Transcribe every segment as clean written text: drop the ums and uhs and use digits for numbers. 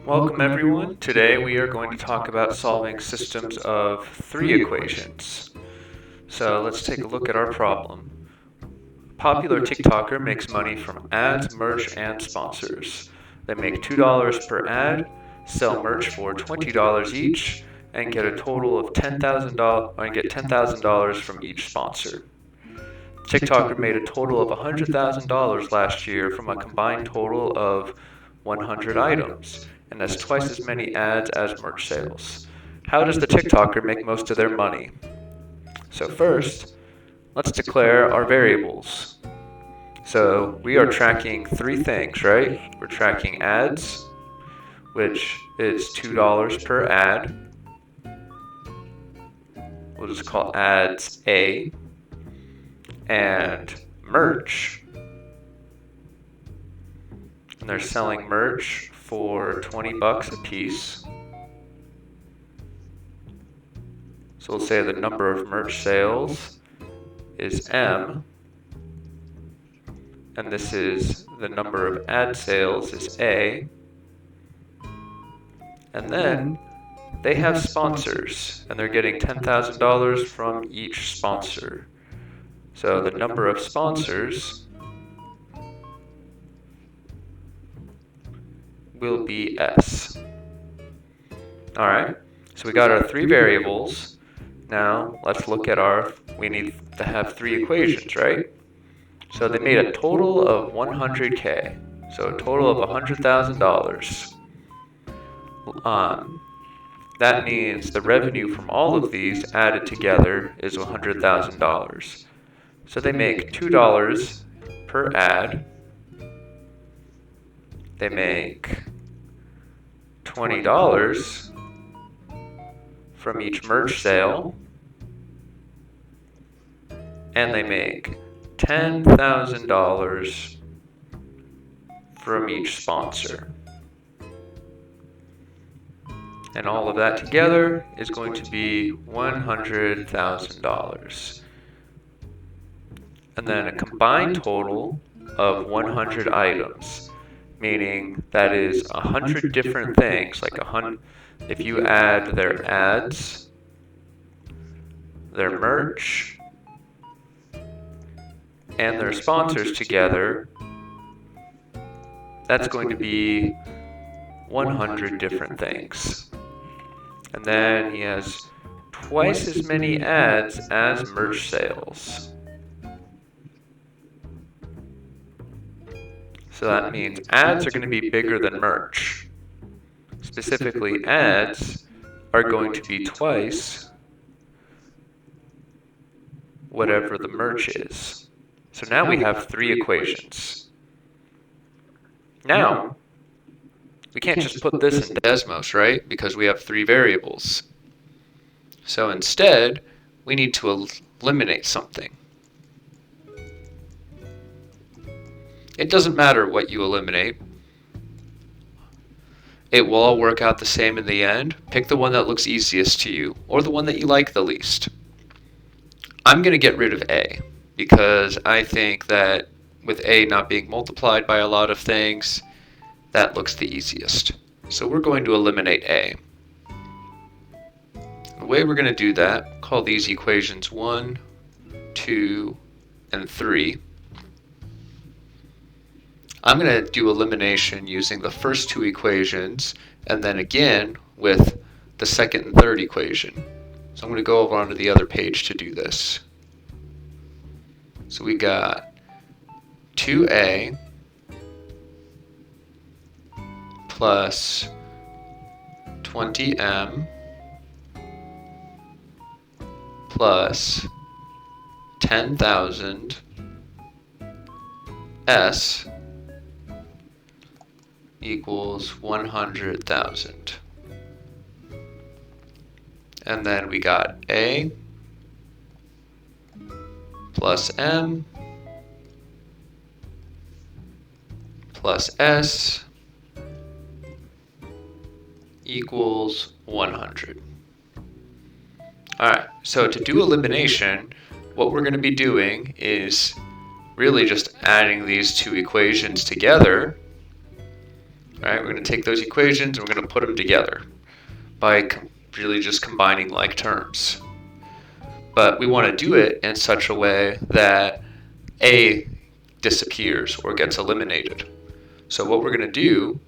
Welcome everyone. Today we are going to talk about solving systems of three equations. So let's take a look at our problem. A popular TikToker makes money from ads, merch, and sponsors. They make $2 per ad, sell merch for $20 each, and get a total of $10,000 from each sponsor. TikToker made a total of $100,000 last year from a combined total of 100 items, and has twice as many ads as merch sales. How does the TikToker make most of their money? So first, let's declare our variables. So we are tracking three things, right? We're tracking ads, which is $2 per ad. We'll just call ads A. And merch. And they're selling merch for 20 bucks a piece. So we'll say the number of merch sales is M. And this is the number of ad sales is A. And then they have sponsors, and they're getting $10,000 from each sponsor. So the number of sponsors will be S. Alright, so we got our three variables. Now let's look at we need to have three equations, right? So they made a total of 100K, so a total of $100,000. That means the revenue from all of these added together is $100,000. So they make $2 per ad. They make $20 from each merch sale. And they make $10,000 from each sponsor. And all of that together is going to be $100,000. And then a combined total of 100 items, meaning that is 100 different things. Like if you add their ads, their merch, and their sponsors together, that's going to be 100 different things. And then he has twice as many ads as merch sales. So that means ads are going to be bigger than merch. Specifically, ads are going to be twice whatever the merch is. So now we have three equations. Now, we can't just put this in Desmos, right? Because we have three variables. So instead, we need to eliminate something. It doesn't matter what you eliminate. It will all work out the same in the end. Pick the one that looks easiest to you, or the one that you like the least. I'm going to get rid of A, because I think that with A not being multiplied by a lot of things, that looks the easiest. So we're going to eliminate A. The way we're going to do that, call these equations 1, 2, and 3. I'm going to do elimination using the first two equations, and then again with the second and third equation. So I'm going to go over onto the other page to do this. So we got 2A plus 20M plus 10,000 S equals 100,000. And then we got A plus M plus S equals 100. Alright, so to do elimination, what we're going to be doing is really just adding these two equations together All right, we're going to take those equations and we're going to put them together by really just combining like terms. But we want to do it in such a way that A disappears or gets eliminated. So what we're going to do,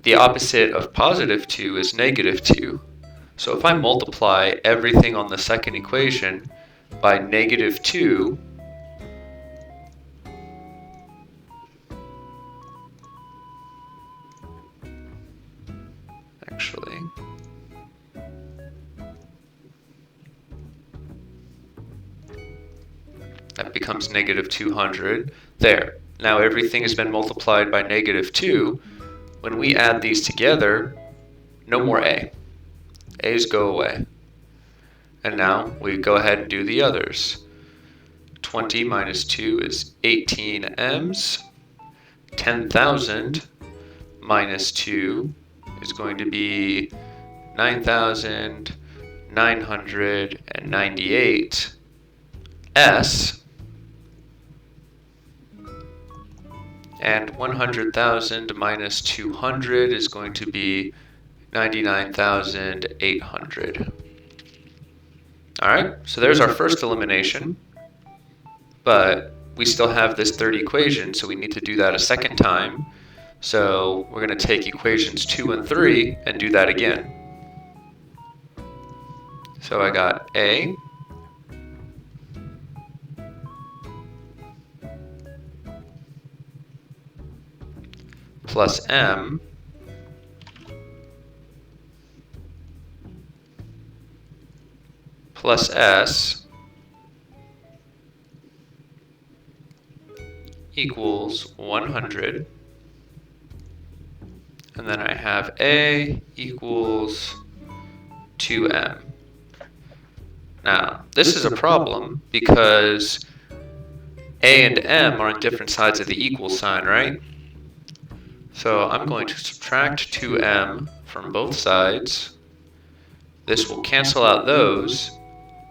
the opposite of positive 2 is negative 2. So if I multiply everything on the second equation by negative 2, actually, that becomes negative 200. There. Now everything has been multiplied by negative 2. When we add these together, no more A. A's go away. And now we go ahead and do the others. 20 minus 2 is 18 m's. 10,000 minus 2 is going to be 9,998 s. And 100,000 minus 200 is going to be 99,800. All right, so there's our first elimination, but we still have this third equation, so we need to do that a second time. So we're going to take equations 2 and 3 and do that again. So I got A plus M plus S equals 100. And then I have A equals 2M. Now, this is a problem because A and M are on different sides of the equal sign, right? So I'm going to subtract 2M from both sides. This will cancel out those.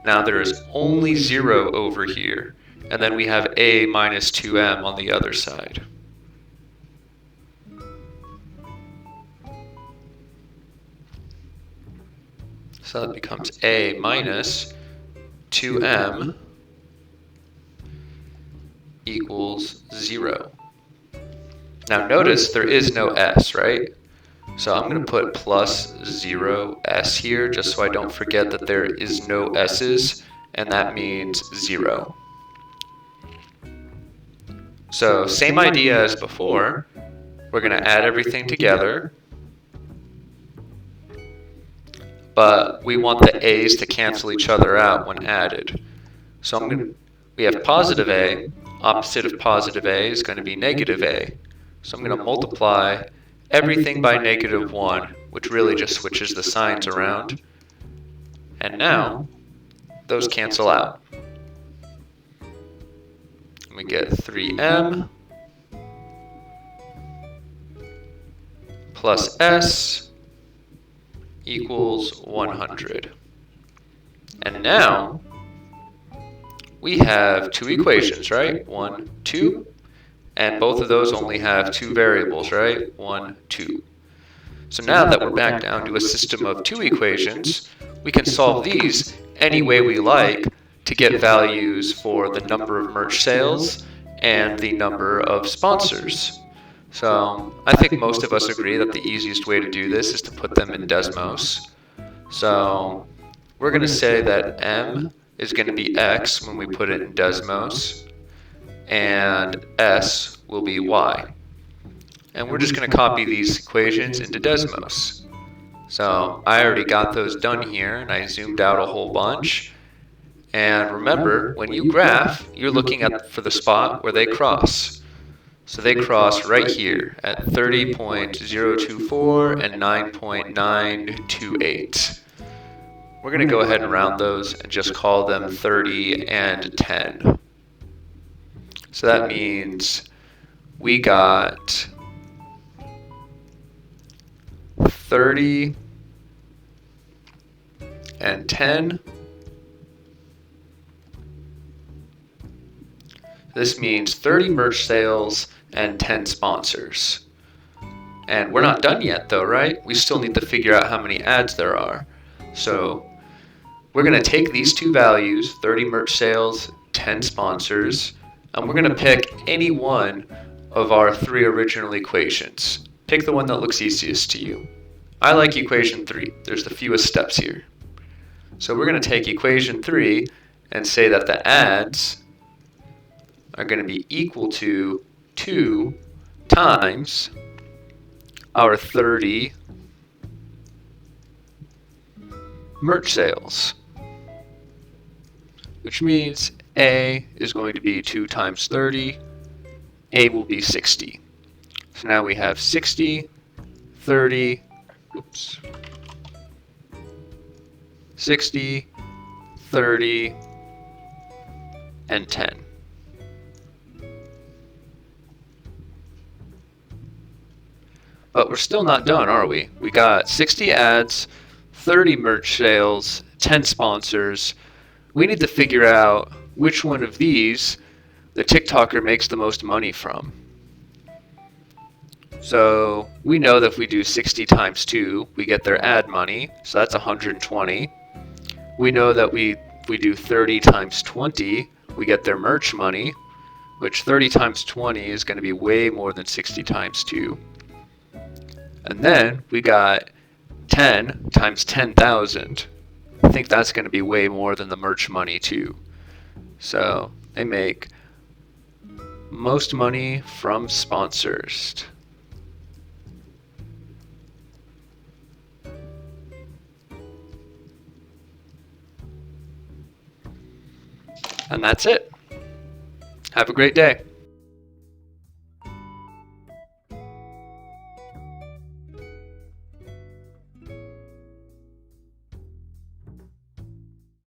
Now there is only 0 over here. And then we have A minus 2M on the other side. So that becomes A minus 2M equals 0. Now notice there is no S, right? So I'm going to put plus 0s here just so I don't forget that there is no s's, and that means 0. So same idea as before. We're going to add everything together, but we want the a's to cancel each other out when added. So we have positive a, opposite of positive a is going to be negative a. So I'm going to multiply everything by negative 1, which really just switches the signs around. And now, those cancel out. We get 3m plus s equals 100. And now, we have two equations, right? 1, 2. And both of those only have two variables, right? 1, 2. So now that we're back down to a system of two equations, we can solve these any way we like to get values for the number of merch sales and the number of sponsors. So I think most of us agree that the easiest way to do this is to put them in Desmos. So we're going to say that M is going to be X when we put it in Desmos, and S will be Y. And we're just going to copy these equations into Desmos. So I already got those done here, and I zoomed out a whole bunch. And remember, when you graph, you're looking for the spot where they cross. So they cross right here at 30.024 and 9.928. We're going to go ahead and round those and just call them 30 and 10. So that means we got 30 and 10. This means 30 merch sales and 10 sponsors. And we're not done yet though, right? We still need to figure out how many ads there are. So we're going to take these two values, 30 merch sales, 10 sponsors, and we're going to pick any one of our three original equations. Pick the one that looks easiest to you. I like equation 3. There's the fewest steps here. So we're going to take equation 3 and say that the ads are going to be equal to 2 times our 30 merch sales, which means A is going to be 2 times 30. A will be 60. So now we have 60, 30, 60, 30, and 10. But we're still not done, are we? We got 60 ads, 30 merch sales, 10 sponsors. We need to figure out which one of these the TikToker makes the most money from. So we know that if we do 60 times 2, we get their ad money, so that's 120. We know that if we do 30 times 20, we get their merch money, which 30 times 20 is going to be way more than 60 times 2. And then we got 10 times 10,000. I think that's going to be way more than the merch money too. So they make most money from sponsors. And that's it. Have a great day.